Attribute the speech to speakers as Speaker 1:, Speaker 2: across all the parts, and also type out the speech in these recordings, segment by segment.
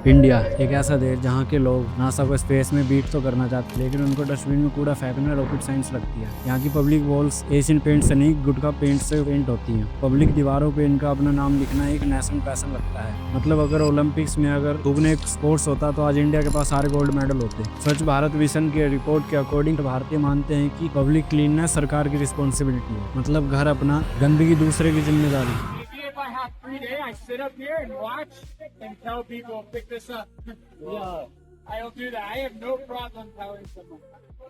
Speaker 1: India एक ऐसा देश जहाँ के लोग नासा को स्पेस में बीट तो करना चाहते हैं, लेकिन उनको डस्टबिन में कूड़ा फेंकना रॉकेट साइंस लगती है। यहाँ की पब्लिक वॉल्स एशियन पेंट से नहीं गुटखा पेंट से पेंट होती हैं। पब्लिक दीवारों पे इनका अपना नाम लिखना एक नेशनल पैशन लगता है। मतलब अगर ओलंपिक्स में अगर थूकने एक स्पोर्ट्स होता तो आज इंडिया के पास सारे गोल्ड मेडल होते। स्वच्छ भारत मिशन के रिपोर्ट के अकॉर्डिंग भारतीय मानते हैं कि पब्लिक क्लीननेस सरकार की रिस्पॉन्सिबिलिटी है। मतलब घर अपना, गंदगी दूसरे की जिम्मेदारी।
Speaker 2: If I have 3 days, I sit up here and watch and tell people pick this up. Yeah, I'll do that. I have no problem telling someone.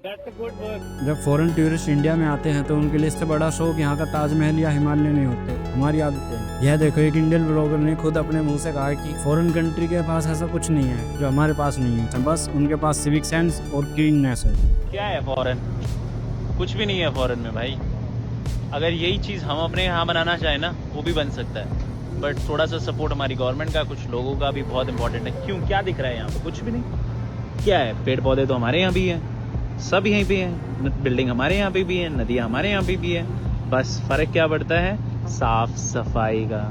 Speaker 2: That's a good work.
Speaker 1: जब foreign tourist India में आते हैं तो उनके लिए इससे बड़ा शौक यहाँ का ताजमहल या हिमालय नहीं होते। हमारी आदतें। यह देखो, एक इंडियन ब्लॉगर ने खुद अपने मुंह से कहा कि फॉरेन कंट्री के पास ऐसा कुछ नहीं है जो हमारे पास नहीं है, बस उनके पास सिविक सेंस और क्लीननेस है।
Speaker 3: क्या है फॉरेन? कुछ भी नहीं है फॉरेन में भाई। अगर यही चीज़ हम अपने यहाँ बनाना चाहें ना, वो भी बन सकता है, बट थोड़ा सा सपोर्ट हमारी गवर्नमेंट का, कुछ लोगों का भी बहुत इंपॉर्टेंट है। क्यों, क्या दिख रहा है यहाँ पे? कुछ भी नहीं। क्या है, पेड़ पौधे तो हमारे यहाँ भी हैं, सब यहीं पे हैं, बिल्डिंग हमारे यहाँ पे भी है, नदियाँ हमारे यहाँ पे भी है। बस फ़र्क क्या पड़ता है? साफ सफाई का।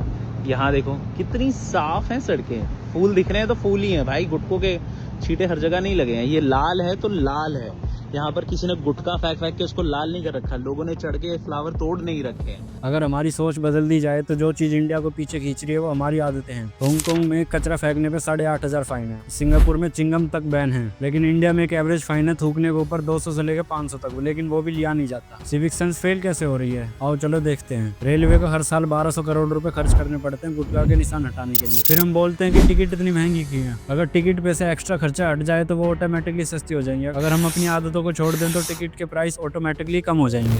Speaker 3: यहाँ देखो कितनी साफ हैं सड़कें, फूल दिख रहे हैं तो फूल ही हैं भाई, गुटकों के छींटे हर जगह नहीं लगे हैं। ये लाल है तो लाल है, यहाँ पर किसी ने गुटखा फेंक के उसको लाल नहीं कर रखा, लोगों ने चढ़ के फ्लावर तोड़ नहीं रखे हैं।
Speaker 1: अगर हमारी सोच बदल दी जाए तो जो चीज इंडिया को पीछे खींच रही है वो हमारी आदतें हैं। हांगकांग में कचरा फेंकने पे 8,500 फाइन है, सिंगापुर में चिंगम तक बैन है, लेकिन इंडिया में एक एवरेज फाइन है थूकने के ऊपर 200 से लेकर 500 तक, लेकिन वो भी लिया नहीं जाता। सिविक सेंस फेल कैसे हो रही है? आओ चलो देखते हैं। रेलवे को हर साल 1200 करोड़ रुपए खर्च करने पड़ते हैं गुटखा के निशान हटाने के लिए। फिर हम बोलते हैं कि टिकट इतनी महंगी क्यों है। अगर टिकट पे से एक्स्ट्रा खर्चा हट जाए तो वो ऑटोमेटिकली सस्ती हो जाएंगे। अगर हम अपनी आदतों को छोड़ दें तो टिकट के प्राइस ऑटोमेटिकली कम हो जाएंगे।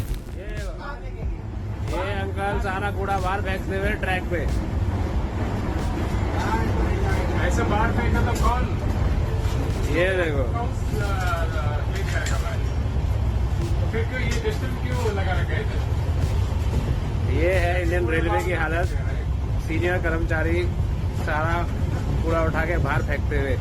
Speaker 2: ये अंकल सारा कूड़ा बाहर फेंकते हुए ट्रैक पे। ऐसे बाहर फेंका तो कौन? ये देखो। फिर क्यों ये डिस्टेंस क्यों लगा रखा है? ये है इंडियन रेलवे की हालत। सीनियर कर्मचारी सारा कूड़ा उठा के बाहर फेंकते हुए।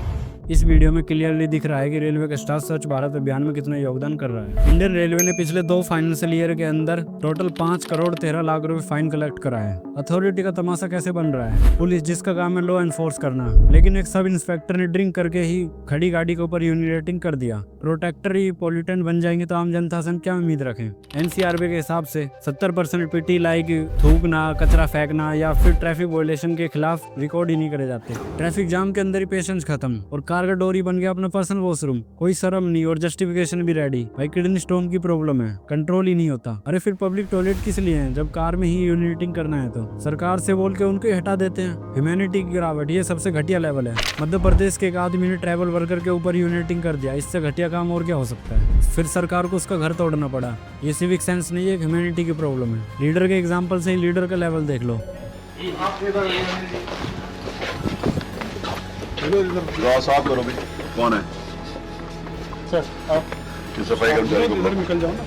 Speaker 1: इस वीडियो में क्लियरली दिख रहा है कि रेलवे का स्टाफ स्वच्छ भारत अभियान में कितना योगदान कर रहा है। इंडियन रेलवे ने पिछले 2 फाइनेंशियल ईयर के अंदर टोटल 5 करोड़ 13 लाख रुपए फाइन कलेक्ट करा है। अथॉरिटी का तमाशा कैसे बन रहा है? पुलिस जिसका काम है लॉ एनफोर्स करना, लेकिन एक सब इंस्पेक्टर ने ड्रिंक करके ही खड़ी गाड़ी के ऊपर यूनिरेटिंग कर दिया। प्रोटेक्टर ही पॉल्यूटेंट बन जाएंगे तो आम जनता से हम क्या उम्मीद रखें? एनसीआरबी के हिसाब से 70% पीटी लाइक थूकना, कचरा फेंकना या फिर ट्रैफिक वायलेशन के खिलाफ रिकॉर्ड ही नहीं करे जाते। ट्रैफिक जाम के अंदर ही पेशेंस खत्म और कार का डोरी बन गया अपना पर्सनल वॉशरूम। कोई शर्म नहीं और जस्टिफिकेशन भी रेडी। भाई किडनी स्टोन की प्रॉब्लम है, कंट्रोल ही नहीं होता। अरे फिर पब्लिक टॉयलेट किस लिए है जब कार में ही यूनिटिंग करना है? तो सरकार से बोल के उनको हटा देते हैं। ह्यूमैनिटी की गिरावट, ये सबसे घटिया लेवल है। मध्य प्रदेश के एक आदमी ने ट्रैवल वर्कर के ऊपर यूनिटिंग कर दिया, इससे घटिया काम और क्या हो सकता है? फिर सरकार को उसका घर तोड़ना पड़ा। ये सिविक सेंस नहीं है, ह्यूमैनिटी की प्रॉब्लम है। लीडर के एग्जाम्पल से ही लीडर का लेवल देख लो।
Speaker 4: साफ करो भाई। कौन है
Speaker 2: सर आप
Speaker 4: सफाई कर्मचारी को
Speaker 2: निकल जाओ ना,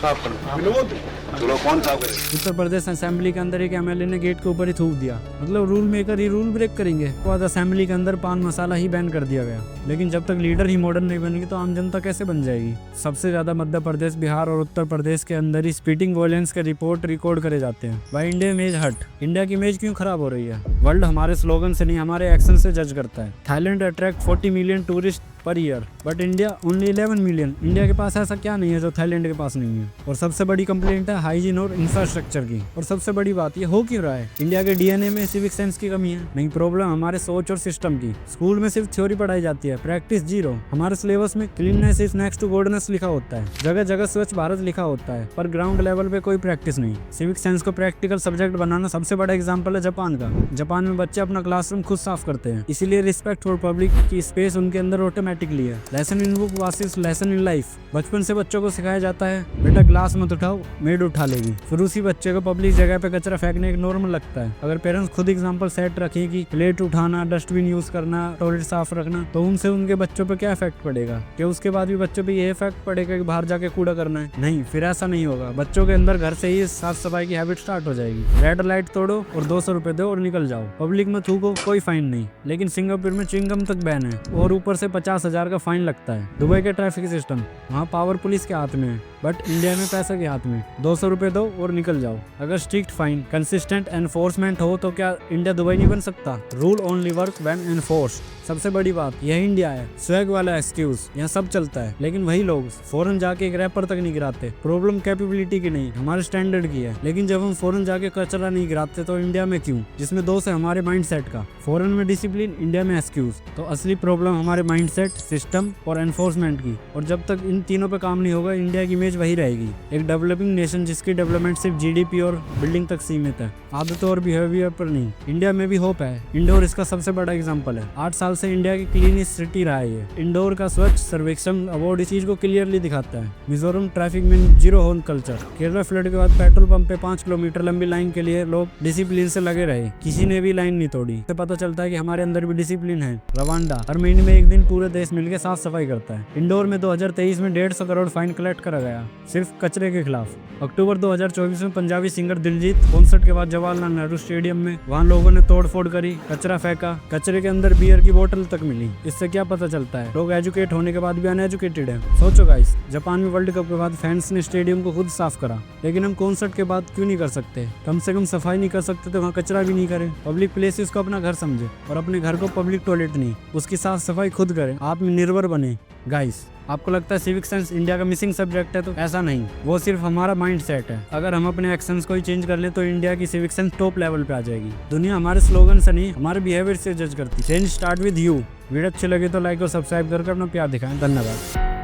Speaker 4: साफ करो। चलो कौन साफ करे?
Speaker 1: उत्तर प्रदेश असेंबली के अंदर एक एमएलए ने गेट के ऊपर ही थूक दिया। मतलब रूल मेकर ही रूल ब्रेक करेंगे। तो आज असेंबली के अंदर पान मसाला ही बैन कर दिया गया, लेकिन जब तक लीडर ही मॉडर्न नहीं बनेगी तो आम जनता कैसे बन जाएगी? सबसे ज्यादा मध्य प्रदेश, बिहार और उत्तर प्रदेश के अंदर ही स्पीटिंग वायलेंस के रिपोर्ट रिकॉर्ड करे जाते हैं। भाई इंडिया इमेज हट। इंडिया की इमेज क्यों खराब हो रही है? वर्ल्ड हमारे स्लोगन से नहीं, हमारे एक्शन से जज करता है। Thailand attract 40 million tourist per year, but India only 11 million. India के पास ऐसा क्या नहीं है जो थाईलैंड के पास नहीं है? और सबसे बड़ी कंप्लेंट है हाइजीन और इंफ्रास्ट्रक्चर की। और सबसे बड़ी बात ये हो क्यों रहा है? इंडिया के डीएनए में सिविक सेंस की कमी है? नहीं, प्रॉब्लम हमारे सोच और सिस्टम की। स्कूल में सिर्फ थ्योरी पढ़ाई जाती है, प्रैक्टिस जीरो। हमारे सिलेबस में cleanness is next to godness लिखा होता है, जगह जगह स्वच्छ भारत लिखा होता है, पर ग्राउंड लेवल पे कोई प्रैक्टिस नहीं। सिविक सेंस को प्रैक्टिकल सब्जेक्ट बनाना सबसे बड़ा एग्जाम्पल है जापान का। जापान में बच्चे अपना क्लासरूम खुद साफ करते हैं, इसीलिए रिस्पेक्ट फॉर पब्लिक की स्पेस उनके अंदर ऑटोमेटिकली है। Lesson in book versus lesson in life. बचपन से बच्चों को सिखाया जाता है बेटा ग्लास मत उठाओ, मेड उठा लेगी। फिर उसी बच्चे को पब्लिक जगह पे कचरा फेंकने एक नॉर्मल लगता है। अगर पेरेंट्स खुद एग्जांपल सेट रखें कि प्लेट उठाना, डस्टबिन यूज करना, टॉयलेट साफ रखना, तो उनसे उनके बच्चों पे क्या इफेक्ट पड़ेगा? क्या उसके बाद भी बच्चों पे ये इफेक्ट पड़ेगा कि बाहर जाके कूड़ा करना है? नहीं, फिर ऐसा नहीं होगा। बच्चों के अंदर घर से ही साफ सफाई की हैबिट स्टार्ट हो जाएगी। रेड लाइट तोड़ो और 200 रुपए दो और निकल जाओ। पब्लिक में थूको, कोई फाइन नहीं, लेकिन सिंगापुर में चिंगम तक बैन है और ऊपर से 50,000 का फाइन लगता है। दुबई के ट्रैफिक सिस्टम, वहाँ पावर पुलिस के हाथ में है, बट इंडिया इंडिया में पैसा के हाथ में 200 रुपए दो और निकल जाओ। अगर स्ट्रिक्ट फाइन, कंसिस्टेंट एनफोर्समेंट हो तो क्या इंडिया दुबई नहीं बन सकता? Rule only work when enforced. सबसे बड़ी बात यह इंडिया है। स्वैग वाला एक्सक्यूज यहाँ सब चलता है, लेकिन वही लोग फॉरेन जाके एक रैपर तक नहीं गिराते। प्रॉब्लम कैपेबिलिटी की नहीं, हमारे स्टैंडर्ड की है। लेकिन जब हम फॉरेन जाके कचरा नहीं गिराते तो इंडिया में क्यों? जिसमें दोष है हमारे माइंडसेट का। फॉरेन में डिसिप्लिन, इंडिया में एक्सक्यूज। तो असली प्रॉब्लम हमारे माइंडसेट, सिस्टम और एनफोर्समेंट की। और जब तक इन तीनों पे काम नहीं होगा, इंडिया की इमेज वही रहेगी, एक डेवलपिंग नेशन जिसकी डेवलपमेंट सिर्फ जीडीपी और बिल्डिंग तक सीमित है, आदतों और बिहेवियर पर नहीं। इंडिया में भी होप है। इंदौर इसका सबसे बड़ा एग्जाम्पल है। 8 साल से इंडिया की क्लीनेस्ट सिटी रहा है ये। इंदौर का स्वच्छ सर्वेक्षण अवार्ड इस चीज को क्लियरली दिखाता है। मिजोरम ट्रैफिक में zero horn culture. Kerala flood के बाद पेट्रोल पंप पे 5 किलोमीटर लंबी लाइन के लिए लोग डिसिप्लिन से लगे रहे, किसी ने भी लाइन नहीं तोड़ी। इससे पता चलता है कि हमारे अंदर भी डिसिप्लिन है। रवांडा हर महीने में एक दिन पूरे देश मिलकर साफ सफाई करता है। इंदौर में 2023 में 150 करोड़ फाइन कलेक्ट करा गया सिर्फ कचरे के खिलाफ। अक्टूबर 2024 में पंजाबी सिंगर दिलजीत कॉन्सर्ट के बाद जवाहरलाल नेहरू स्टेडियम में वहाँ लोगों ने तोड़फोड़ करी, कचरा फेंका, कचरे के अंदर बियर की बोतल तक मिली। इससे क्या पता चलता है? लोग एजुकेट होने के बाद भी अनएजुकेटेड है। सोचो गाइस, जापान में वर्ल्ड कप के बाद फैंस ने स्टेडियम को खुद साफ करा, लेकिन हम कॉन्सर्ट के बाद क्यों नहीं कर सकते? कम से कम सफाई नहीं कर सकते तो वहाँ कचरा भी नहीं करें। पब्लिक प्लेसेस को अपना घर समझे और अपने घर को पब्लिक टॉयलेट नहीं, उसकी साफ सफाई खुद करें, आत्मनिर्भर बने। गाइस, आपको लगता है सिविक सेंस इंडिया का मिसिंग सब्जेक्ट है? तो ऐसा नहीं, वो सिर्फ हमारा माइंड सेट है। अगर हम अपने एक्शंस को ही चेंज कर ले तो इंडिया की सिविक सेंस टॉप लेवल पे आ जाएगी। दुनिया हमारे स्लोगन से नहीं, हमारे बिहेवियर से जज करती। Change start with you. Video अच्छी लगी तो लाइक और सब्सक्राइब करके अपना प्यार दिखाएं। धन्यवाद।